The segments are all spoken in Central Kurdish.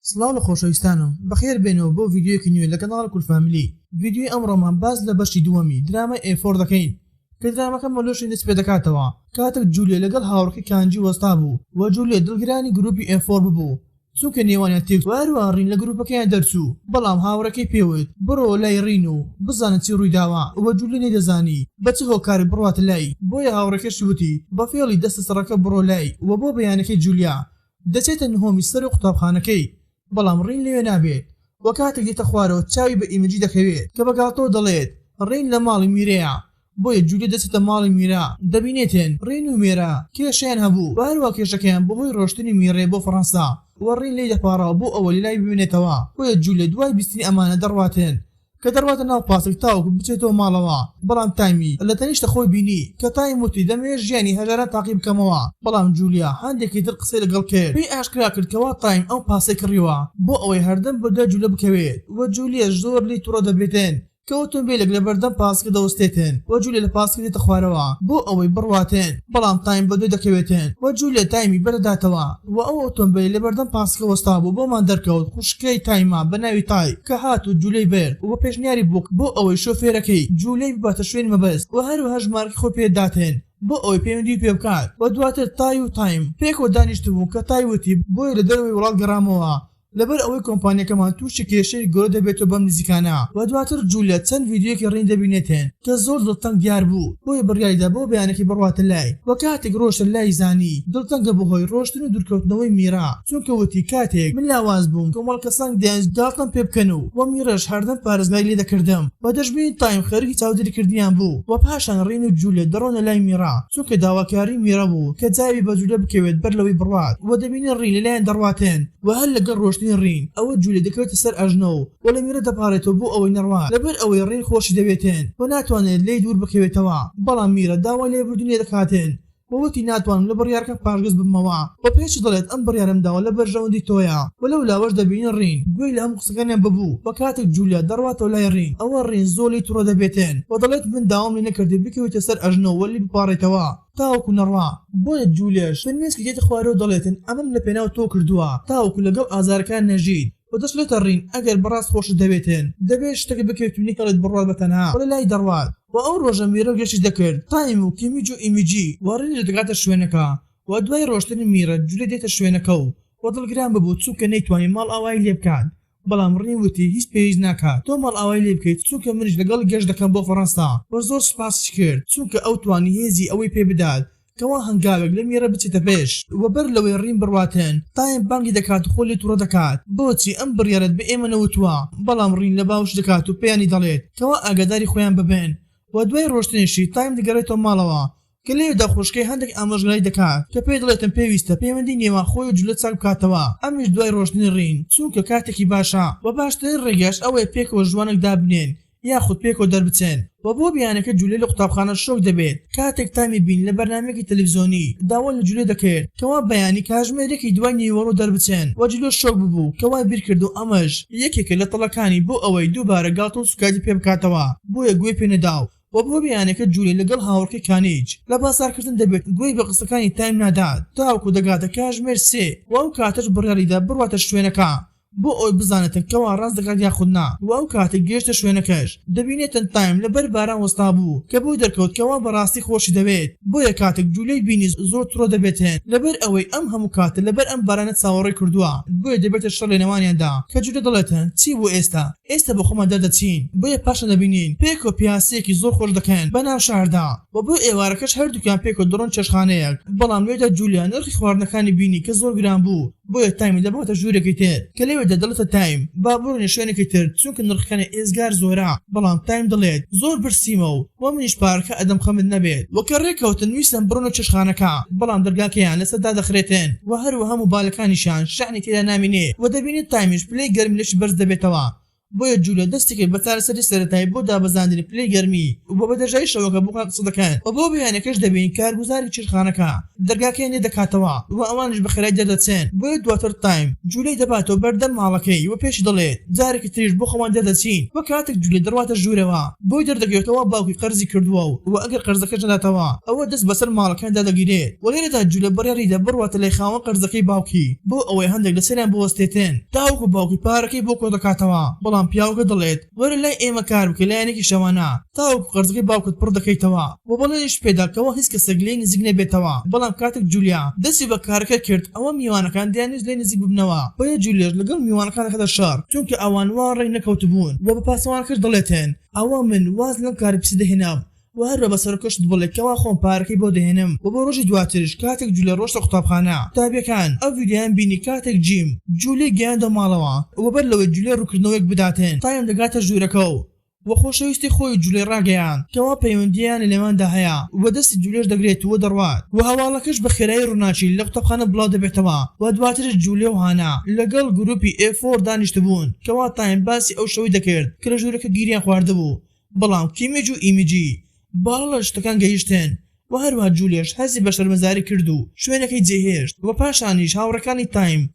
سڵاو لە خۆشەویستانم بەخێر بێنەوە بۆ ڤیدیۆیەکی نوێ لە کەناڵ کورفاملی. ڤیدیۆی ئەمڕۆمان باز لە بەشی دووەمی درامای ئێ4 دەکەین کە درامەکە مەلۆشی دەست پێ دەکاتەوە کاتێک جولیە لەگەڵ هاوڕێکی کانجی وەستا بوو و جولیە دڵگرانی گروپی ئێ4 ببوو چونکە نێوانیان تێک واروان ڕین لە گروپەکەیان دەرچوو، بەڵام هاوڕێکەی پێوت بڕۆ لای ڕین و بزانە چی ڕوویداوە و جولی نەیدەزانی بە چ هۆکاری بڕواتە لای، بۆیە هاوڕێکەشی وتی بە فێڵی دەستە سەرەکە بڕۆ لای و بۆ بەیانەکەی جولیا دەچێتە نهۆمی سەر و قوتابخانەکەی، بەڵام ڕین لەوێ نابێت و کاتێک دێتە خوارەوە چاوی بە ئیمەجی دەکەوێت کە بەگاڵتۆ دەڵێت ڕین لە ماڵی میرەیە، بۆیە جولی دەچێتە ماڵی میرا دەبینێتێن ڕین و میرا کێشیان هەبوو وارووا کێشەکەیان بەهۆی ڕۆشتنی میرێ بۆ فەڕەنسا و ڕین لێی دەپاڕەوە بۆ ئەوە لای ببینێتەوە، بۆیە جولی دوای بیستنی ئەمانە دەڕواتێن کە دەڕواتە ناو پاسێک تاوەکو بچێتەوە ماڵەوە، بەڵام تایمی لە تەنیشتە خۆی بینی کە تایم وتی دەمەوێت ژیانی هەژارە تاقی بکەمەوە، بەڵام جولیا هەندێکی تر قسەی لەگەڵ کرد پێی ئاشکرا کرد کەوا تایم ئەو پاسەی کڕیوە بۆ ئەوەی هەردەم بە دوای جولە بکەوێت و جولیە زۆر لی تووڕە دەبێتێن کە ئۆتۆمبیلێک لە بەردەم پاسکە دەوەستێتن و جولیە لە پاسکە دێتە خوارەوە بۆ ئەوەی بڕواتێن، بەڵام تایم بە دوای دەکەوێتن و جولیە تایمی بەردەداتەوە و ئەو ئۆتۆمبیل لە بەردەم پاسکە وەستا بوو بۆمان دەرکەوت خوشکەی تایما بە ناوی تای کە هات و جولەی بێرد و پێشنیاری بووک بۆ ئەوەی شۆفێرەکەی جولەی بباتە شوێن مەبەست و هەروەها ژمارەی خۆی پێداتێن بۆ ئەوەی پەیوەندی پێ بکات و دواتر تای و تایم پێکەوە دانیشتبوو کە تای وتی بۆیە لە دەروی وڵات گەڕامەوە لەبەر ئەوەی کۆمپانیەکەمان تووشی کێشەی گەورە دەبێتەوە بەم نزیکانە و دواتر جولیا چەند ڤیدیۆیەکی ڕین دەبینێتێن کە زۆر دڵتەنگ دیار بوو، بۆیە بڕیاریدا بۆ بەیانێکی بڕواتە لای و کاتێک ڕۆشتە لای زانی دڵتەنگە بەهۆی ڕۆشتن و دوورکەوتنەوەی میرا، چونکە وتی کاتێک من لاواز بووم کۆمەڵ کەسان داڵتەم پێ بکەن و میرەش هەردەم پارێزگای لێ دەکردم و دەشبین تایم خەریکی چاودێریکردنیان بوو و پاشان ڕین و جولیا دەڕۆنە لای میرا چونکە داواکاری میرا بوو کە جاوی بە جولیا بکەوێت بەر لەوەی بڕوات و دەبینێن ڕین لەلایەن دەڕواتێن و هەر لەگەڵ ڕۆشتنی ڕین ئەوە جولی دەکەوێتە سەر ئەژنەوە و لە میرە دەپارێتەوە بۆ ئەوەی نەڕوات لەبەر ئەوەی ڕین خۆشی دەوێتێن و ناتوانێت لێی دوور بکەوێتەوە، بەڵام میرە داوای لێبوردنی دەکاتێن وەوتی ناتوانم لە بڕیارەکە پاشگەز ببمەوە و پێش دەڵێت ئەم بڕیارم داوە لە بەرژەوەندی تۆیە و لەو لاوەش دەبینن ڕین گوێی لە هەموو قسەکانیان ببوو و کاتێک جولیا دەڕواتەوە لای ڕین ئەوە ڕین زۆری تووڕە دەبێتێن و دەڵێت من داوام لێ نەکردی بکەوێتە سەر ئەژنەوە وەلی بپارێتەوە تاوەکو نەڕوا، بۆیە جولیاش فەرمێسکی دێتە خوارەوە دەڵێتن ئەمەم لە پێناو تۆ کردووە تاوەکو لەگەڵ ئازارەکان نەژید و دەشڵێتە ڕین ئەگەر بەڕاست خۆشت دەبێتێن دەبێت شتێک بکەوێتونی هەڵێت بڕوات بەتەنها و لە لای دەڕوات و ئەو ڕۆژە میرە گەشت دەکرد تایم و کیمیج و ئیمیجی و ڕینی دەگاتە شوێنەکە و دوای ڕۆشتنی میرە جولیا دێتە شوێنەکە و دڵگران ببوو چونکە نەیتوانی ماڵ ئاوای لێ بکات، بەڵام ڕین وتی هیچ پێویست ناکات تۆ ماڵ ئاوای لێ بکەیت چونکە منیش لەگەڵ گەشت دەکەم بۆ فەڕەنسا و زۆر سوپاسی کرد چونکە ئەو توانی هێزی ئەوەی پێ بدات کەوا هەنگاوێک لە میرە بچێتە پێش و بەر لەوەی ڕین بڕواتێن تایم بانگی دەکات و خۆی لێ تووڕە دەکات بۆچی ئەم بڕیارەت بە ئێمە نەوتووە، بەڵام ڕین لە باوش دەکات و پێیانی دەڵێت کەوا ئاگاداری خۆیان ببێن و دوای ڕۆشتنیشی تایم دەگەڕێتەوە ماڵەوە کە لێدا خوشکەی هەندێک ئامۆژگاری دەکات کە پێی دەڵێتن پێویستە پەیوەندی نێوان خۆی و جولە چاک بکاتەوە، ئەمیش دوای ڕۆشتنی ڕین چونکە کاتێکی باشە و باشترین ڕێگەش ئەوەیە پێکەوە ژوانێک دابنێن یاخود پێکەوە دەربچێن و بۆ بیانەکە جولیا لە قوتابخانە شۆک دەبێت کاتێک تامی بین لە بەرنامەیەکی تەلەڤیزۆنی داوا لە جولیا دەکرد کەوا بەیانی کاتژمێرێکی دوای نیوەڕۆ دەربچێن و جولیا شۆک ببوو کەوا بیر کرد و ئەمەش یەکێکە لە تەڵەکانی بۆ ئەوەی دووبارە گاڵتە و سوکاتی پێ بکاتەوە، بۆیە گوێ پێ نەداو و بۆ بیانەکە جولیا لەگەڵ هاوڕێکی کانیج لە باسارکردن دەبێت گوێی بە قسەکانی تایم نادات تاوەکو دەگاتە کاتژمێر 3 و ئەو کاتەش بڕیاریدا بڕواتە شوێنەکە بۆ ئەوی بزانێتن کەوا ڕاست دەکات یاخود نا و ئەو کاتێک گەیشتە شوێنەکەش دەبینێتن تایم لەبەر باران وەستا بوو کە بۆی دەرکەوت کەوا بەڕاستی خۆشی دەوێت، بۆیە کاتێک جولیای بینی زۆر تووڕە دەبێتێن لەبەر ئەوەی ئەم هەموو کاتە لەبەر ئەم بارانە چاوەڕێ کردووە، بۆیە دەبێتە شەڕ لە نێوانیاندا کە جولیە دەڵێتن چی بوو ئێستا بۆ خۆمان دەردەچین، بۆیە پاشە دەبینین پێکەوە پیاسەیەکی زۆر خۆش دەکەن بەناو شاردا و بۆ ئێوارەکەش هەردووکیان پێکەوە دڕۆن چێشخانەیەک، بەڵام لێدا جولیا نرخی خواردنەکانی بینی کە زۆر گران بوو، بۆیە تایمی دەباتە ژوورێکی تر کە لێوێدا دەڵێتە تایم با بڕۆنە شوێنێکی تر چونکە نرخەکانی ئێزگار زۆرە، بەڵام تایم دەڵێت زۆر برسیمە و منیش پارەکە ئەدەم خەمت نەبێت وەکە ڕێکەوتن ویستن بڕۆنە چێشخانەکە، بەڵام دەرگاکەیان لەسەر دادەخرێتن و هەروە هەموو بالەکانیشان شانی تێدا نامینێ و دەبینێت تایمیش پلەی گەرمی لەشی بەرز دەبێتەوە، بۆیە جوولیا دەستێکی بە چارەسەری سەرەتایی بۆ دابەزاندنی پلەی گەرمی و بۆ بەدەژایی شەوەکە بۆ قسە دەکەن و بۆ بەیانەکەش دەبین کارگوزاری چرخانەکە دەرگاکەی نێ دەکاتەوە و ئەوانش بە خێرای دەردەچێن بۆیە دواتر تایم جوولەی دەباتەوە بەردەم ماڵەکەی و پێش دەڵێت جارێکی تریش بۆ خۆمان دەدەچین و کاتێک جوولیا دەڕواتە ژوورەوە بۆی دەردەگەوێتەوە باوکی قەرزی کردووە و ئەگەر قەرزەکەش نەداتەوە ئەوە دەست بەسەر ماڵەکاندا دەگیرێت و لێرەدا جوولیا بڕیاریدا بڕواتە لای خاوەن قەرزەکەی باوکی بۆ ئەوەی هەندێک لەسەریان بوەستێتن تاوەکو باوکی پارەکەی بۆ کۆ دەکاتەوە بەڵام پیاوەکە دەڵێت وەرە لای ئێمە کار بکە لایەنێکی شەوانە تاوەکو قەرزەکەی باوکت پڕ دەکەیتەوە و بەڵێنیش پێداکەوە هیچ کەسێک لێی نزیک نەبێتەوە بەڵام کاتێک جوولیا دەستی بە کارەکە کرد ئەوە میوانەکان دەیانویست لێی نزیک ببنەوە بۆیە جوولیاش لەگەڵ میوانەکان دەکەتە شەڕ چونکە ئەوان وا ڕێی نەکەوتبوون و بە پاسەوانەکەش دەڵێتن ئەوە من واز لەم کاری پسی دەهێنام و هەروە بەسەرکەشت بڵێ کەوا خۆم پارەکەی بۆ دەهێنم و بۆ ڕۆژی دواتریش کاتێک جوولیا ڕۆشتە قوتابخانە قوتابیەکان ئەو ڤیدیۆیان بینی کاتێک جیم جوولی گەیاندە ماڵەوە و بەر لەوەی جوولیا ڕووکردنەوەیەک بداتێن تایم دەگاتە ژوورەکە و خۆشەویستی خۆی جوولەی ڕاگەیان کەوا پەیوەندیان لەماندا هەیە و دەستی جوولێش دەگرێت و دەڕوات و هەواڵەکەش بە خێرایی ڕووناچی لە قوتابخانە بڵاو دەبێتەوە و دواترش جوولیا و هانا لەگەڵ گروپی A4 دانیشتبوون کەوا تایم باسی ئەو شەوەی دەکرد کە لە ژوورەکە گیریان خواردبوو بەڵام کیمیج و ئیمیجی باڵە لە شتەکان گەیشتن و هەروە جوولیاش هەزی بە شەرمەزاری کرد و شوێنەکەی جێهێشت و پاشانیش هاوڕەکانی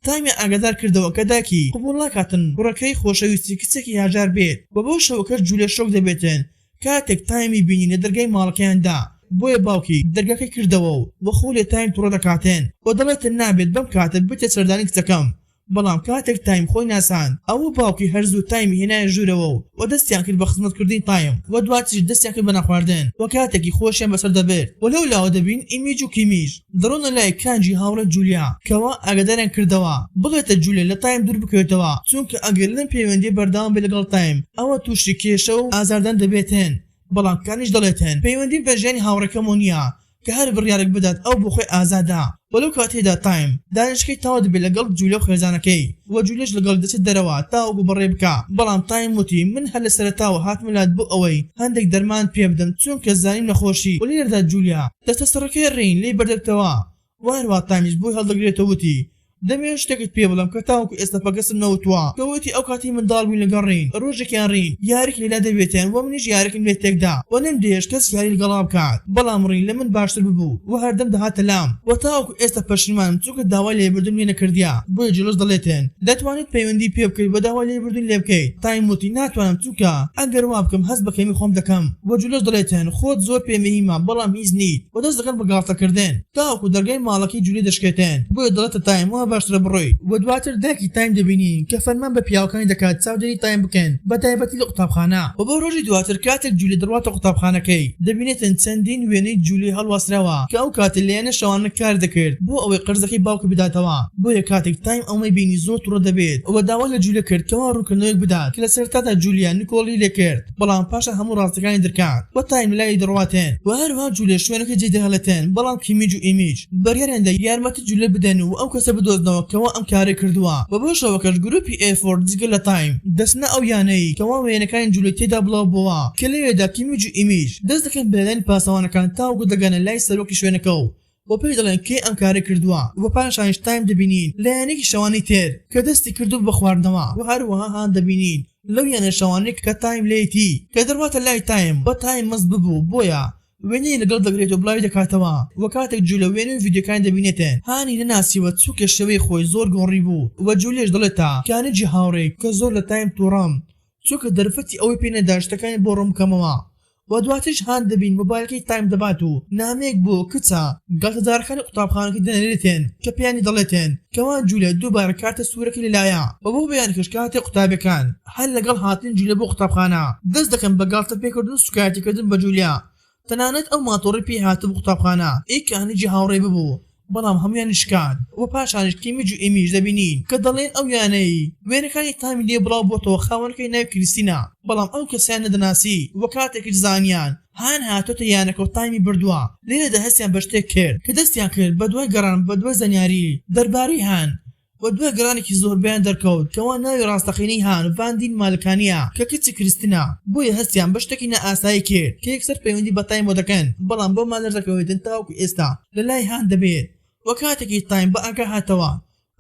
تایمی ئاگادار کردەوە کە داکی قبوڵ ناکاتن کوڕەکەی خۆشەویستی کچێکی هاژار بێت و بۆ شەوەکەش جوولیا شۆک دەبێتن کاتێک تایمی بینی لە دەرگای ماڵەکەیاندا بۆیە باوکی دەرگاکەی کردەوە و خۆ لێ تایم تووڕە دەکاتێن و دەڵێتن نابێت بەم کاتە بێتە سەردانی کچەکەم بەڵام کاتێک تایم خۆی ناسان ئەوە باوکی هەرزوو تایمی هێنایە ژوورەوە و دەستیان کرد بە خزمەتکردنی تایم و دواتیش دەستیان کرد بە نەخواردن و کاتێکی خۆشیان بەسەر دەبێت و لەو لاوە دەبین ئیمیج و کیمیش دەڕۆنە لای کانجی هاوڕە جوولیا کەوا ئاگاداریان کردەوە بڵێتە جوولیا لە تایم دوور بکەوێتەوە چونکە ئەگەر لەم پەیوەندی بەردەوام بێت لەگەڵ تایم ئەوە تووشی کێشە و ئازاردان دەبێتن بەڵام کانیش دەڵێتن پەیوەندی بە ژیانی هاوڕەکەمون نییە کە هەر بڕیارێک بدات ئەو بۆ خۆی ئازادا وەلو کاتێدا تایم دانیشتەکەی تاوا دەبێت لەگەڵ جوولیا و خێزانەکەی و جوولیاش لەگەڵ دەچێت دەرەوە تاوەکو بەڕێ بکە بەڵام تایم وتی من هەر لە سەرەتاوە هاتمەلات بۆ ئەوەی هەندێک دەرمان پێ بدەم چونکە زانیم نەخۆشی و لێرەدا جوولیا دەستە سەرەکەی ڕین لێی بەردەکتەوە و هەروە تامیش بۆی هەڵدەگرێتەوە وتی دەمێ شتێکت پێ بڵم کە تاوەکو ئێستا پەگەسم نەوتووە کەوتی ئەو کاتی منداڵ بووین لەگەڵ ڕین ڕۆژێکیان ڕین یارێک لێلا دەبێتێن و منیش یارێکم لێ تێکدا و نەمدێش کەس یاری لەگەڵا بکات بەڵام ڕین لە من باشتر ببوو و هەردەم دەهاتە لام و تاوەکو ئێستا پەشیمانم چونکە داوای لێبوردن لێ نەکردیا بۆیە جلوس دەڵێتێن دەتوانیت پەیوەندی پێ بکەیت بە داوای لێبوردن لێ بکەیت تایم وتی ناتوانم چونکە ئەگەر وا بکەم هەست بە کەمی خۆم دەکەم و جلوس دەڵێتێن خۆت زۆر پێمەهیمە بەڵام هیچ نیت و دەست دەکەن بە گاڵتەکردن تاوەکو دەرگای ماڵەکەی جوولی دەشکێتێن بۆیە دەڵێتە تایم وا باشترە بڕۆیت و دواتر داکی تایم دەبینین کە فەرمان بە پیاوەکانی دەکات چاودێری تایم بکەن بە تایبەتی لە قوتابخانە و بۆ ڕۆژی دواتر کاتێک جوولی دەڕواتە قوتابخانەکەی دەبینێتن چەندین وێنەی جوولی هەڵواسراوە کە ئەو کاتە لێیانە شەوانە کار دەکرد بۆ ئەوەی قەرزەکەی باوکە بداتەوە بۆیە کاتێک تایم ئەومەی بینی زۆر تووڕە دەبێت و داوا لە جوولی کرد کەوا ڕووکردنەوەیەک بدات کە لە سەرتادا جوولیا نیکۆڵی لێ کرد بەڵام پاشە هەموو ڕاستەکانی دەرکات و تایم لای دەڕواتێن و هەروە جوولیا شوێنەکە جێ دەهەڵێتێن بەڵام کیمیج و ئیمیج بەریاریاندا یارمەتی جوولیا بدەن و ئەو کەسە بدۆزنەوە کەوا ئەم کارێ کردووە و بۆ شەوەکەش گروپی A4 جگە لە تایم دەستنە ئەو یانەی کەوا وێنەکانی جوولی تێدا بڵاو بووە کە لەوێدا کیمیج و ئیمیج دەست دەکەن بەلایەن پاسەوانەکان تاوەکو دەگەنە لای سەرۆکی شوێنەکە و پێی دەڵێن کێ ئەم کارە کردووە و پاشانیش تایم دەبینین لایەنێکی شەوانی تێر کە دەستی کردو بە خواردنەوە و هەروەها هان دەبینین لەو یانە شەوانێک کە تایم لێیتی کە دەڕواتە لای تایم بە تایم مەست ببوو بۆیە وێنەی لەگەڵ دەگرێت و بڵاوی دەکاتەوە و کاتێک جوولە وێنە و ڤیدیۆکانی دەبینێتێن هانی نەناسیوە چووکە شەوەی خۆی زۆر گۆڕی بوو و جوولیش دەڵێتە کانێجی هاوڕێک کە زۆر لە تایم تووڕەم چووکە دەرفەتی ئەوەی پێ نەدا شتەکانی بۆ ڕوون بکەمەوە و دواترش هان دەبین مۆبایلەکەی تایم دەبات و نامەیەک بۆ کچە گاڵتەدارەکانی قوتابخانەکەی دەنێرێتێن کە پێیانی دەڵێتێن کەوان جوولیا دووبارە کارتە سوورەکەی لەلایە و بۆ بەیانکەش کاتێک قوتابەکان هەر لەگەڵ هاتن جوولیا بۆ قوتابخانە دەست دەکەن بە گاڵتە پێکردن و سوکایەتیکردن بە جوولیا تەنانەت ئەو ماتۆڕی پێی هاتبوو قوتابخانە ئیکانیجی هاوڕێ ببوو بەڵام هەمویان شکان و پاشانش کیمیج و ئیمیج دەبینین کە دەڵێن ئەو یانەی وێنەکانی تامی لێ بڵاو بۆتەوە خاوەنەکەی ناوی کریستینە بەڵام ئەو کەسیان نەدەناسی و کاتێکی زانیان هان هاتۆتە یانەکە و تایمی بردووە لێرەدا هەستیان بە شتێک کرد کە دەستیان کرد بە دوای گەڕان بە دوای زەنیاری دەربارەی هان و دوای گەڕانێکی زۆر بیان دەرکەوت کەوا ناوی ڕاستەقینەی هان ڤاندین مالکانیە کە کچی کریستینە بۆیە هەستیان بە شتێکی نەئاسایی کرد کە یەکسەر پەیوەندی بە تایم بۆ دەکەن بەڵام بۆ مادەر دەکەوێتن تاوەکو ئێستا لە لای هان دەبێت و کاتێکی تایم بە ئاگا هاتەوە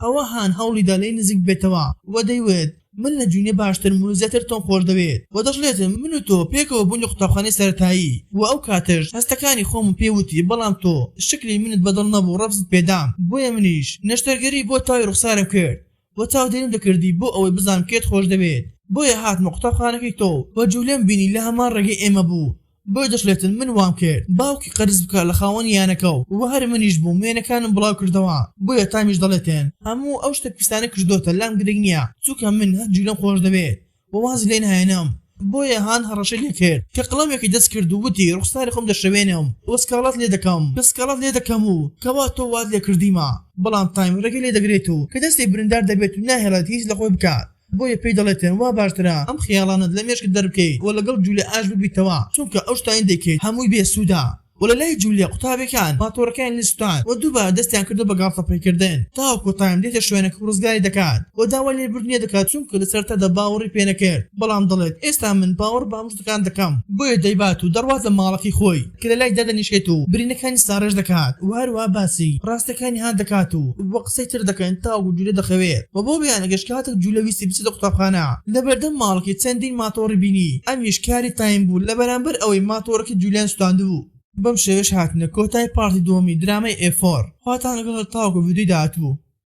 ئەوە هان هەوڵیدا لێی نزیک بێتەوە و دەیوێت من لە جوینێ باشتر و زیاتر تۆم خۆش دەوێت و دەژڵێتم من و تۆ پێکەوە بوون لە قوتابخانەی سەرەتایی و ئەو کاتەش هەستەکانی خۆم پێوتی بەڵام تۆ شکلی منت بەدڵ نەبوو ڕەفزت پێدام بۆیە منیش نەشتەرگەری بۆ تاوی ڕوخسارم کرد و چاودێریم دەکردی بۆ ئەوەی بزانم کێت خۆش دەوێت بۆیە هاتمە قوتابخانەکەی تۆ و جوولێم بینی لە هەمان ڕێگەی ئێمە بوو بۆی دەشڵێتن من وام کرد باوکی قەرز بکە لە خاوەنی یانەکە و هەر منیش بوو مێنەکانم بڵاو کردەوە بۆیە تامیش دەڵێتێن هەموو ئەو شتە پیسانە کردوتە لام گرنگ نییە چووکە من هەر جوولەم خۆش دەوێت و واز لێ نهێنم بۆیە هان هەڕەشەی لێ کرد کە قڵەمێکی دەست کرد و وتی ڕوخساری خۆم دەشەوێنم و سکاڵات لێ دەکەم پسکاڵات لێ دەکەم و کەوا تۆ وات لێ کردیمە بەڵام تایم ڕێگەی لێ دەگرێت و کە دەستی بریندار دەبێت و ناهێڵێت هیچ لە خۆی بکات بۆیە پێی دەڵێتێن وا باشترە ئەم خیاڵانت لە مێشکت دەربکەیت و لەگەڵ جوولێ ئاش ببیتەوە چونکە ئەو شتاین دەکەیت هەمووی بێسوودە و لە لای جوولێ قوتابەکان ماتۆڕەکان لیستان و دووبارە دەستیان کردو بە گاڵتەپێکردن تاوەکو تایم دێتە شوێنێک ڕزگاری دەکات و داوا لێبوردنیە دەکات چونکە لەسەرتادا باوەڕی پێ نەکرد بەڵام دەڵێت ئێستا من باوەڕ بە هەموو شتەکان دەکەم بۆیە دەیبات و دەڕوازە ماڵەکەی خۆی کە لە لای دادەنیشێت و برینەکانی ساڕێژ دەکات و هەروە باسی ڕاستەکانی هان دەکات و وە قسەی تر دەکەن تاوەکو جوولێ دەخەوێت و بۆ بیانەگەشت کاتێک جوولە ویستی بچێتە قوتابخانە لەبەردەم ماڵەکەی چەندین ماتۆڕی بینی ئەمیش کاری تایم بوو لە بەرامبەر ئەوەی ماتۆڕەکەی جوولیان سوتاندبوو بەم شێوەش هاتنە کۆتای پارتی دووەمی درامای ئێفۆر خواتان لەگەڵ تاوەکو ڤیدیۆی داهاتوو.